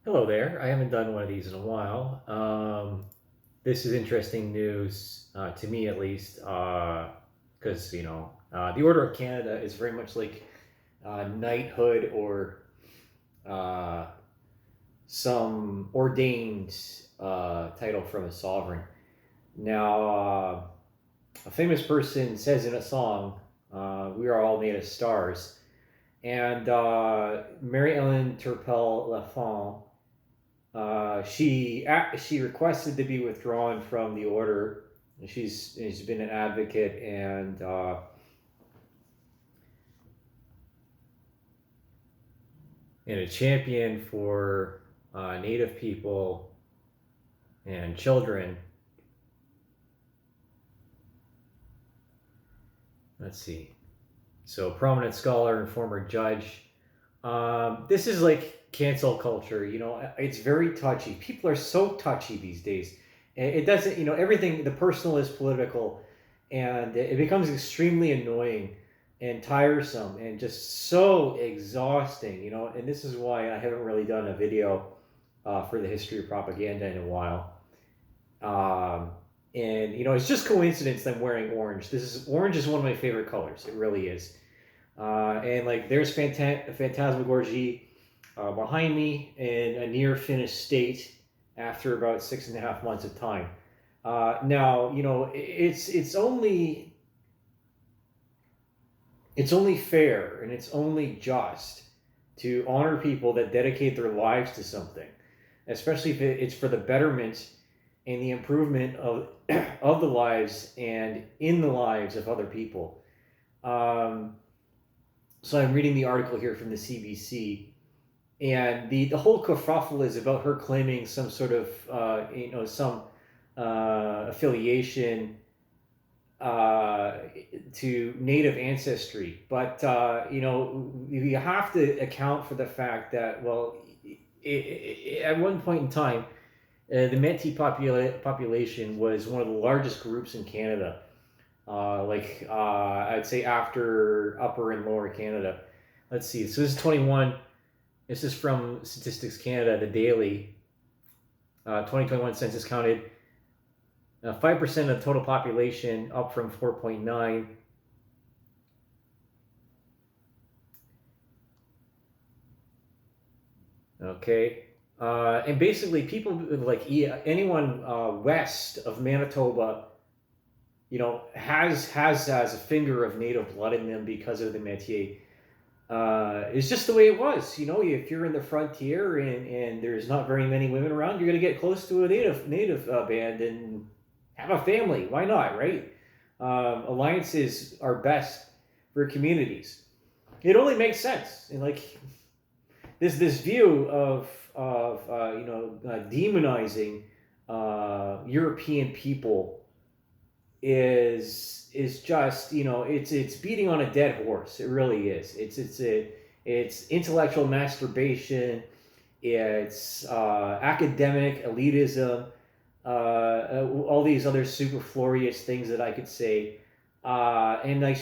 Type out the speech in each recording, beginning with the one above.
Hello there. I haven't done one of these in a while. This is interesting news to me, at least, because the Order of Canada is very much like knighthood or uh, some ordained title from a sovereign. Now, a famous person says in a song, "We are all made of stars," and Mary Ellen Turpel Lafont. She requested to be withdrawn from the order. She's been an advocate and a champion for Native people and children. Let's see. So, prominent scholar and former judge. This is like cancel culture. It's very touchy. People are so touchy these days. It doesn't, everything, the personal is political, and it becomes extremely annoying and tiresome and just so exhausting. And this is why I haven't really done a video for the history of propaganda in a while. Um, and, it's just coincidence that I'm wearing orange. Orange is one of my favorite colors. It really is. And like there's Phantasmagorgy behind me in a near finished state after about 6.5 months of time. Now it's only fair and it's only just to honor people that dedicate their lives to something, especially if it's for the betterment and the improvement of of the lives and in the lives of other people. Um, so I'm reading the article here from the CBC, and the whole kerfuffle is about her claiming some sort of some affiliation uh, to native ancestry, but you have to account for the fact that, well, at one point in time, the Métis population was one of the largest groups in Canada. I'd say after Upper and Lower Canada. Let's see. So this is 21. This is from Statistics Canada, the daily. 2021 census counted 5% of the total population, up from 4.9. Okay. And basically, people like anyone west of Manitoba, has a finger of native blood in them because of the métier. It's just the way it was. If you're in the frontier and there's not very many women around, you're gonna get close to a native band and have a family. Why not, right? Alliances are best for communities. It only makes sense. And like this view of demonizing European people is just it's beating on a dead horse. It really is. It's intellectual masturbation. It's academic elitism. All these other superfluous things that I could say. And like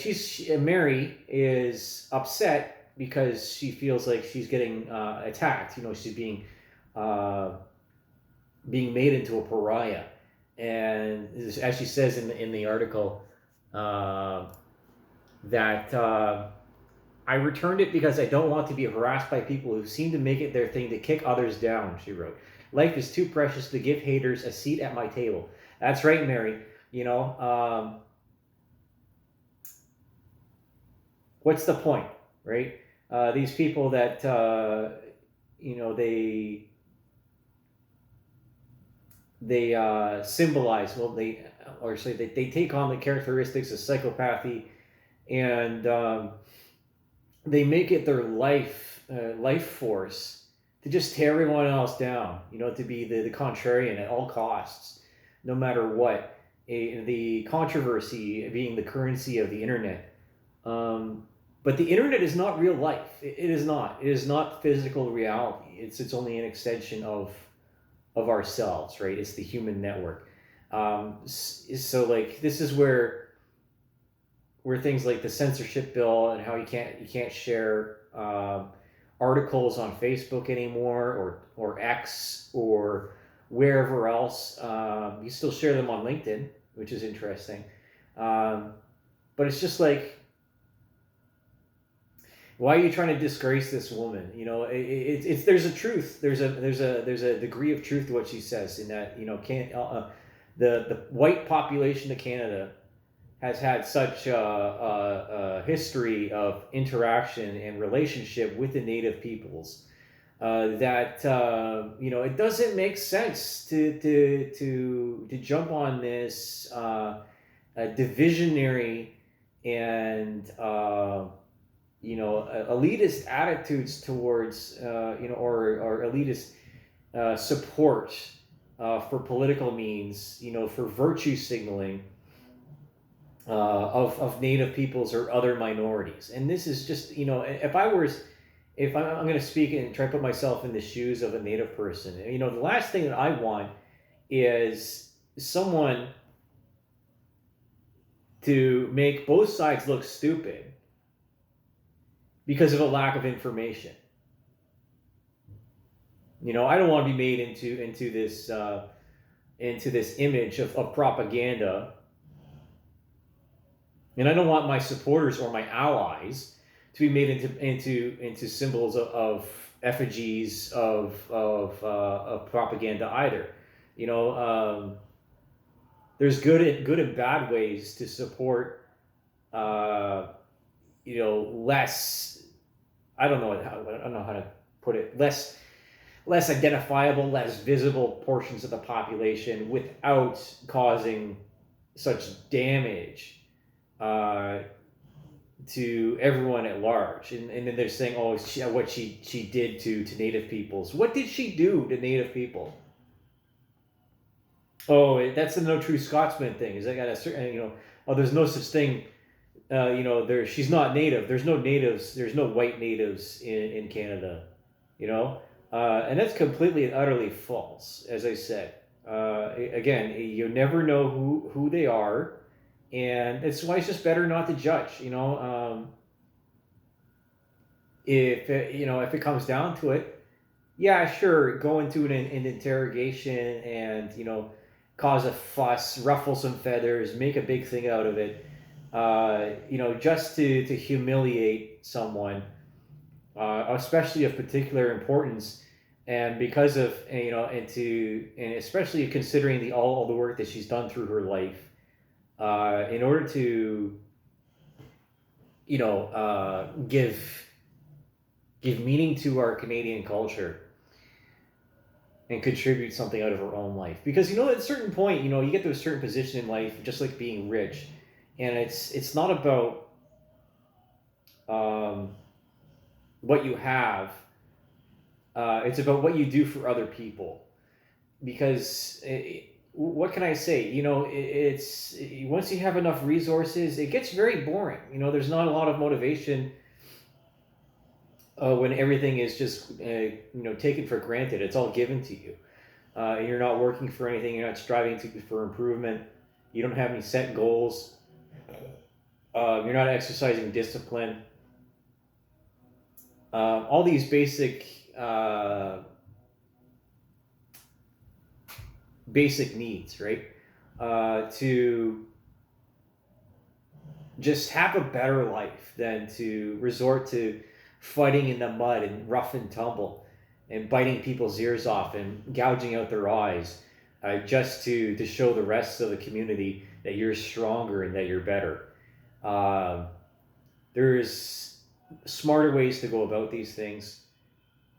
Mary is upset because she feels like she's getting attacked. She's uh, being made into a pariah. And as she says in the article, uh, that I returned it because I don't want to be harassed by people who seem to make it their thing to kick others down, she wrote. Life is too precious to give haters a seat at my table. That's right, Mary. What's the point, right? These people that, they symbolize, well, they take on the characteristics of psychopathy, and they make it their life force to just tear everyone else down. To be the contrarian at all costs, no matter what. The controversy being the currency of the internet. Um, but the internet is not real life. It is not. It is not physical reality. It's only an extension of ourselves, right? It's the human network. So like this is where things like the censorship bill and how you can't share articles on Facebook anymore, or X, or wherever else. You still share them on LinkedIn, which is interesting. But it's just like, why are you trying to disgrace this woman? It's there's a truth. There's a degree of truth to what she says, in that, the white population of Canada has had such a history of interaction and relationship with the native peoples, that it doesn't make sense to jump on this divisionary and elitist attitudes towards, or elitist support for political means, for virtue signaling of native peoples or other minorities. And this is just, if I'm going to speak and try to put myself in the shoes of a native person, the last thing that I want is someone to make both sides look stupid because of a lack of information. I don't want to be made into this image of propaganda, and I don't want my supporters or my allies to be made into symbols of effigies of propaganda either. There's good and bad ways to support less, I don't know how to put it, less identifiable, less visible portions of the population without causing such damage to everyone at large. And then they're saying, what she did to native peoples. What did she do to native people? Oh, that's the no true Scotsman thing. Is that got a certain, there's no such thing. She's not native. There's no natives. There's no white natives in Canada. And that's completely and utterly false. As I said, again, you never know who they are, and it's why it's just better not to judge. If it comes down to it, yeah, sure, go into an interrogation and cause a fuss, ruffle some feathers, make a big thing out of it. Just to humiliate someone, especially of particular importance, and because of and especially considering all the work that she's done through her life, in order to give meaning to our Canadian culture and contribute something out of her own life. Because at a certain point, you get to a certain position in life, just like being rich. And it's not about what you have. It's about what you do for other people. Because what can I say? It's once you have enough resources, it gets very boring. There's not a lot of motivation when everything is just taken for granted. It's all given to you. And you're not working for anything. You're not striving for improvement. You don't have any set goals. You're not exercising discipline. All these basic needs, right? To just have a better life than to resort to fighting in the mud and rough and tumble and biting people's ears off and gouging out their eyes, just to show the rest of the community that you're stronger and that you're better. There's smarter ways to go about these things,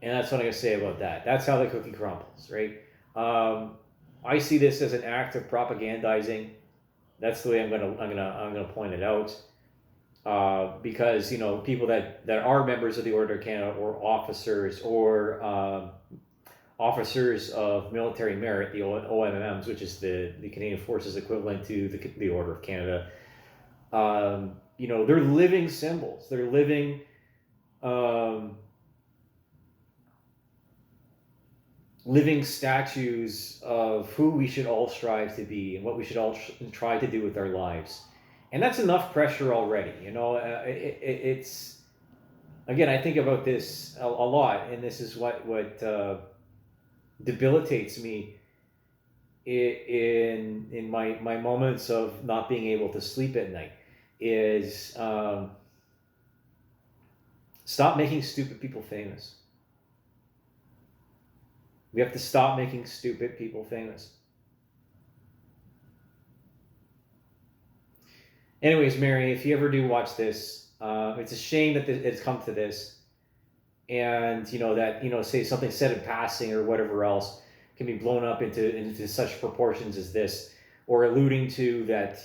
and that's what I'm gonna say about that. That's how the cookie crumbles, right? I see this as an act of propagandizing. That's the way I'm gonna point it out, because people that are members of the Order of Canada, or officers, or officers of military merit, the OMMs, which is the Canadian Forces equivalent to the Order of Canada. They're living symbols. They're living living statues of who we should all strive to be and what we should all try to do with our lives. And that's enough pressure already. It's again, I think about this a lot, and this is what debilitates me in my moments of not being able to sleep at night is stop making stupid people famous. We have to stop making stupid people famous. Anyways, Mary, if you ever do watch this, it's a shame that it's come to this, and that say something said in passing or whatever else can be blown up into such proportions as this, or alluding to that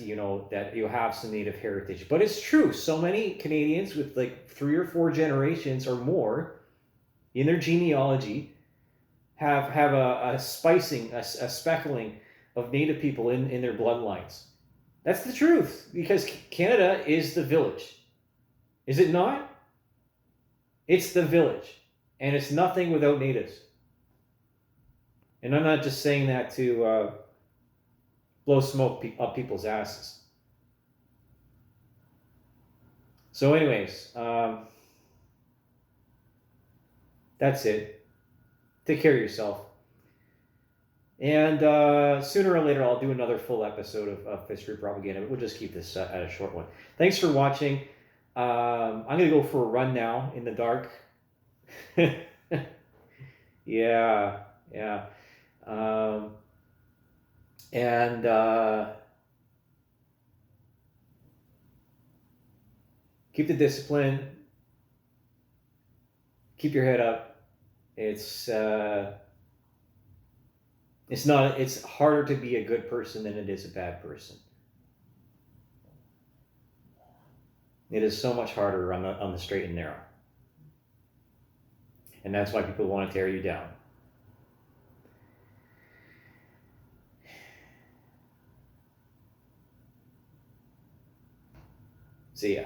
that you have some Native heritage. But it's true. So many Canadians with like 3 or 4 generations or more in their genealogy have a spicing, a speckling of Native people in their bloodlines. That's the truth, because Canada is the village. Is it not? It's the village, and it's nothing without natives. And I'm not just saying that to blow smoke up people's asses. So, anyways, that's it. Take care of yourself. And sooner or later, I'll do another full episode of History Propaganda, but we'll just keep this at a short one. Thanks for watching. I'm going to go for a run now in the dark. Yeah. And keep the discipline. Keep your head up. It's harder to be a good person than it is a bad person. It is so much harder on the straight and narrow. And that's why people want to tear you down. See ya.